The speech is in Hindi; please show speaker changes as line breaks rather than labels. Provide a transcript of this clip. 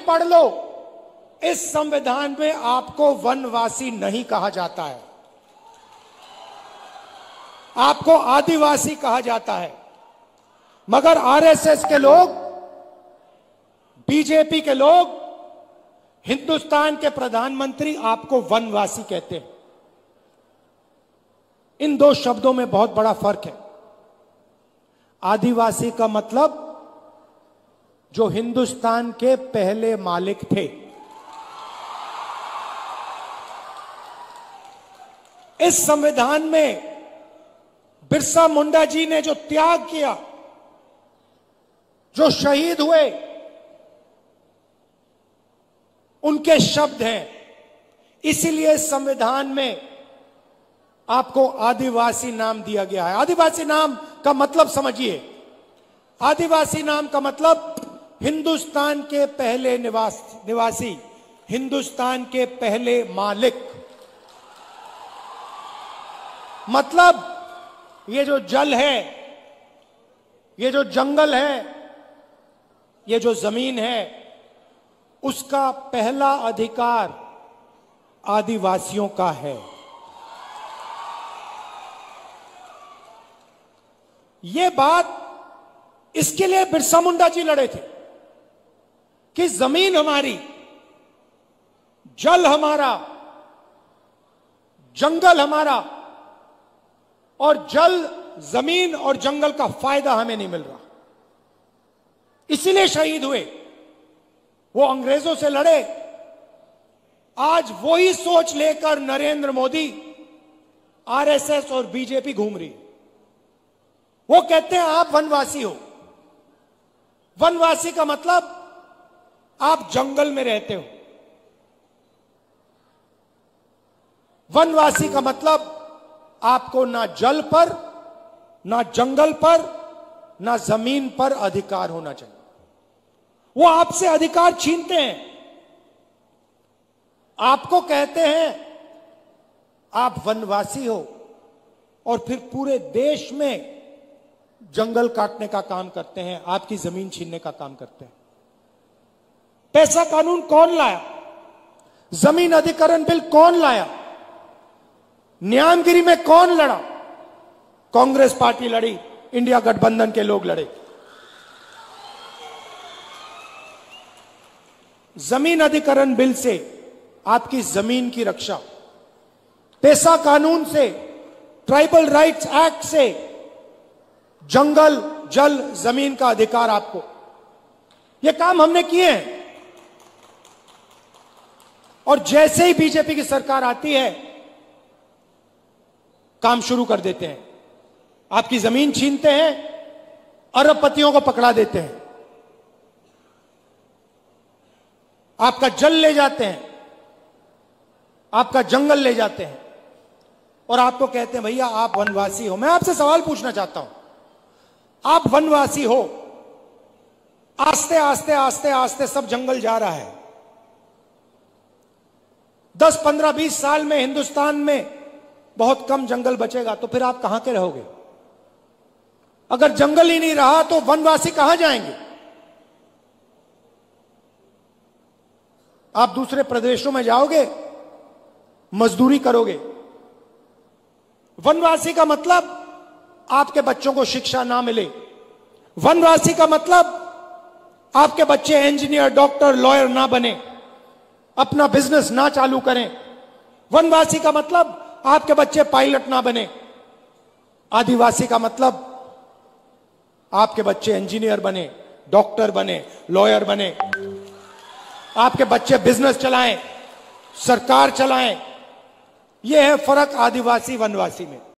पढ़ लो, इस संविधान में आपको वनवासी नहीं कहा जाता है, आपको आदिवासी कहा जाता है। मगर आरएसएस के लोग, बीजेपी के लोग, हिंदुस्तान के प्रधानमंत्री आपको वनवासी कहते हैं। इन दो शब्दों में बहुत बड़ा फर्क है। आदिवासी का मतलब जो हिंदुस्तान के पहले मालिक थे। इस संविधान में बिरसा मुंडा जी ने जो त्याग किया, जो शहीद हुए, उनके शब्द हैं। इसीलिए संविधान में आपको आदिवासी नाम दिया गया है। आदिवासी नाम का मतलब समझिए। आदिवासी नाम का मतलब हिंदुस्तान के पहले निवासी, हिंदुस्तान के पहले मालिक। मतलब ये जो जल है, ये जो जंगल है, ये जो जमीन है, उसका पहला अधिकार आदिवासियों का है। ये बात इसके लिए बिरसा मुंडा जी लड़े थे कि जमीन हमारी, जल हमारा, जंगल हमारा, और जल, जमीन और जंगल का फायदा हमें नहीं मिल रहा। इसीलिए शहीद हुए। वो अंग्रेजों से लड़े। आज वही सोच लेकर नरेंद्र मोदी, आरएसएस और बीजेपी घूम रही है। वो कहते हैं आप वनवासी हो। वनवासी का मतलब आप जंगल में रहते हो। वनवासी का मतलब आपको ना जल पर, ना जंगल पर, ना जमीन पर अधिकार होना चाहिए। वो आपसे अधिकार छीनते हैं। आपको कहते हैं आप वनवासी हो, और फिर पूरे देश में जंगल काटने का काम करते हैं, आपकी जमीन छीनने का काम करते हैं। पैसा कानून कौन लाया? जमीन अधिग्रहण बिल कौन लाया? न्यामगिरी में कौन लड़ा? कांग्रेस पार्टी लड़ी, इंडिया गठबंधन के लोग लड़े। जमीन अधिग्रहण बिल से आपकी जमीन की रक्षा, पैसा कानून से, ट्राइबल राइट्स एक्ट से जंगल, जल, जमीन का अधिकार आपको। ये काम हमने किए हैं। और जैसे ही बीजेपी की सरकार आती है, काम शुरू कर देते हैं। आपकी जमीन छीनते हैं, अरबपतियों को पकड़ा देते हैं, आपका जल ले जाते हैं, आपका जंगल ले जाते हैं, और आपको कहते हैं भैया आप वनवासी हो। मैं आपसे सवाल पूछना चाहता हूं, आप वनवासी हो, आस्ते आस्ते आस्ते आस्ते सब जंगल जा रहा है। 10, 15, 20 साल में हिंदुस्तान में बहुत कम जंगल बचेगा, तो फिर आप कहां के रहोगे? अगर जंगल ही नहीं रहा तो वनवासी कहां जाएंगे? आप दूसरे प्रदेशों में जाओगे, मजदूरी करोगे। वनवासी का मतलब आपके बच्चों को शिक्षा ना मिले। वनवासी का मतलब आपके बच्चे इंजीनियर, डॉक्टर, लॉयर ना बने, अपना बिजनेस ना चालू करें। वनवासी का मतलब आपके बच्चे पायलट ना बने। आदिवासी का मतलब आपके बच्चे इंजीनियर बने, डॉक्टर बने, लॉयर बने, आपके बच्चे बिजनेस चलाएं, सरकार चलाएं। यह है फर्क आदिवासी वनवासी में।